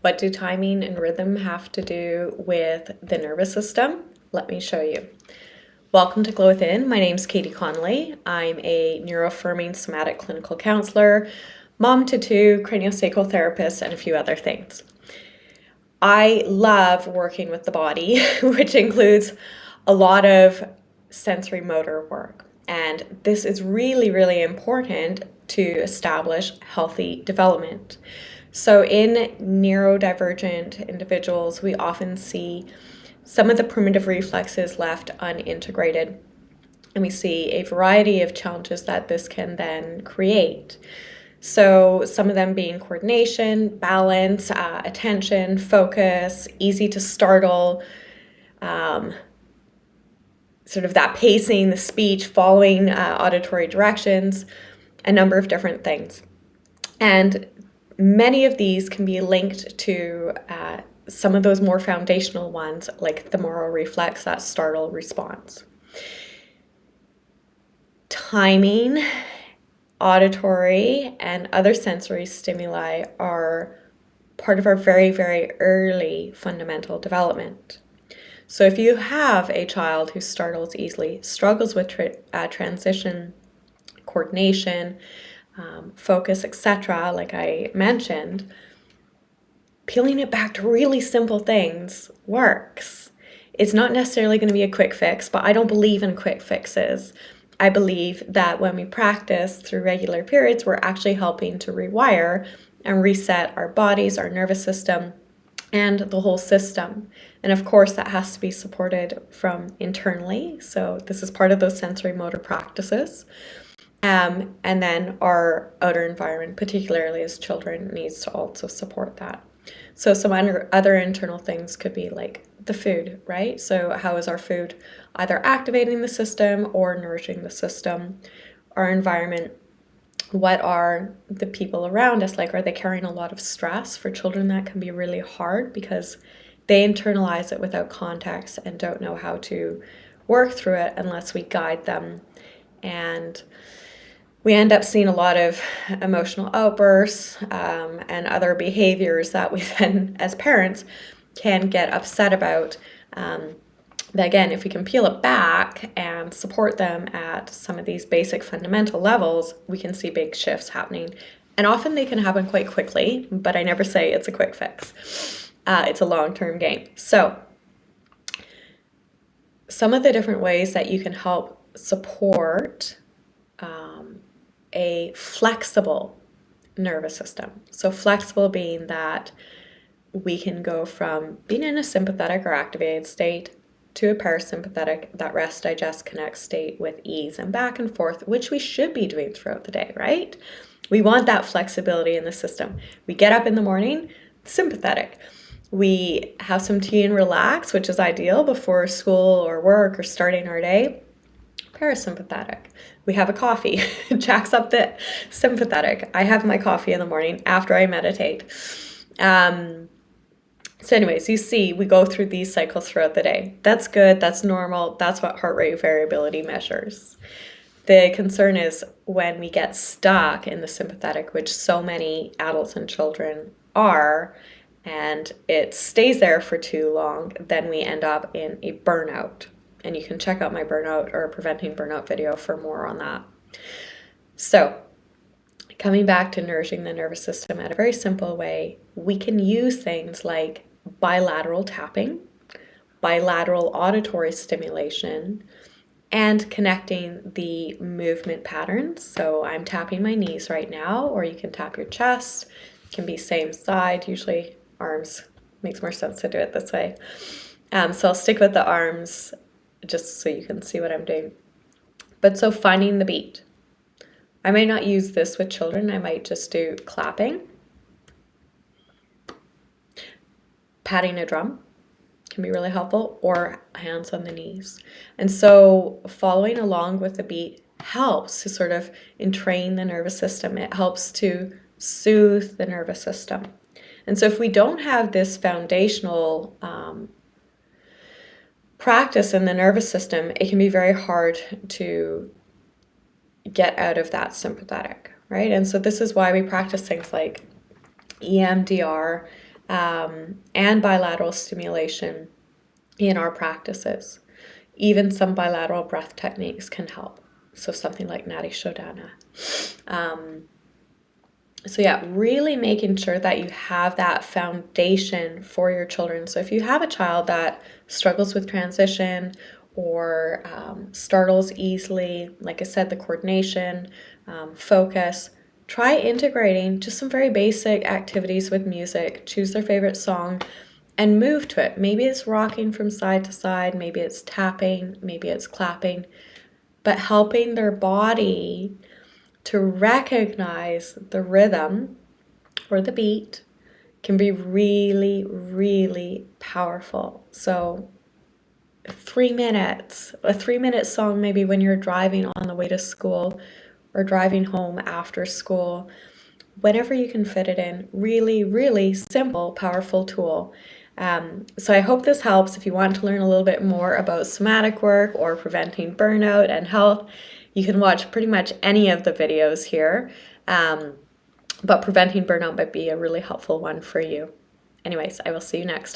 What do timing and rhythm have to do with the nervous system? Let me show you. Welcome to Glow Within. My name's Katie Connolly. I'm a neuroaffirming somatic clinical counselor, mom to two, craniosacral therapist, and a few other things. I love working with the body, which includes a lot of sensory motor work. And this is really, really important to establish healthy development. So in neurodivergent individuals, we often see some of the primitive reflexes left unintegrated. And we see a variety of challenges that this can then create. So some of them being coordination, balance, attention, focus, easy to startle, sort of that pacing, the speech, following auditory directions, a number of different things. And many of these can be linked to some of those more foundational ones, like the moral reflex, that startle response. Timing, auditory, and other sensory stimuli are part of our very, very early fundamental development. So if you have a child who startles easily, struggles with transition, coordination, focus, etc., like I mentioned, peeling it back to really simple things works. It's not necessarily going to be a quick fix, but I don't believe in quick fixes. I believe that when we practice through regular periods, we're actually helping to rewire and reset our bodies, our nervous system, and the whole system. And of course, that has to be supported from internally. So this is part of those sensory motor practices. And then our outer environment, particularly as children, needs to also support that. So some other internal things could be like the food, right? So how is our food either activating the system or nourishing the system? Our environment, what are the people around us like? Are they carrying a lot of stress? For children, that can be really hard because they internalize it without context and don't know how to work through it unless we guide them. And we end up seeing a lot of emotional outbursts and other behaviors that we then, as parents, can get upset about. But again, if we can peel it back and support them at some of these basic fundamental levels, we can see big shifts happening. And often they can happen quite quickly, but I never say it's a quick fix. It's a long-term game. So some of the different ways that you can help support a flexible nervous system. So flexible being that we can go from being in a sympathetic or activated state to a parasympathetic, that rest, digest, connect state with ease and back and forth, which we should be doing throughout the day, right? We want that flexibility in the system. We get up in the morning, sympathetic. We have some tea and relax, which is ideal before school or work or starting our day, parasympathetic. We have a coffee, jacks up the sympathetic. I have my coffee in the morning after I meditate. So anyways, you see, we go through these cycles throughout the day. That's good, that's normal, that's what heart rate variability measures. The concern is when we get stuck in the sympathetic, which so many adults and children are, and it stays there for too long, then we end up in a burnout. And you can check out my burnout or preventing burnout video for more on that. So coming back to nourishing the nervous system at a very simple way, we can use things like bilateral tapping, bilateral auditory stimulation, and connecting the movement patterns. So I'm tapping my knees right now, or you can tap your chest. It can be same side, usually arms. Makes more sense to do it this way. So I'll stick with the arms just so you can see what I'm doing. But so finding the beat. I might not use this with children. I might just do clapping. Patting a drum can be really helpful, or hands on the knees. And so following along with the beat helps to sort of entrain the nervous system. It helps to soothe the nervous system. And so if we don't have this foundational practice in the nervous system, it can be very hard to get out of that sympathetic, right? And so this is why we practice things like EMDR, and bilateral stimulation in our practices. Even some bilateral breath techniques can help. So something like Nadi Shodhana. So yeah, really making sure that you have that foundation for your children. So if you have a child that struggles with transition or startles easily, like I said, the coordination, focus, try integrating just some very basic activities with music. Choose their favorite song and move to it. Maybe it's rocking from side to side, maybe it's tapping, maybe it's clapping, but helping their body to recognize the rhythm or the beat can be really, really powerful. So 3 minutes, a 3-minute song maybe when you're driving on the way to school or driving home after school, whenever you can fit it in. Really, really simple, powerful tool. So I hope this helps. If you want to learn a little bit more about somatic work or preventing burnout and health, you can watch pretty much any of the videos here. But preventing burnout might be a really helpful one for you. Anyways, I will see you next time.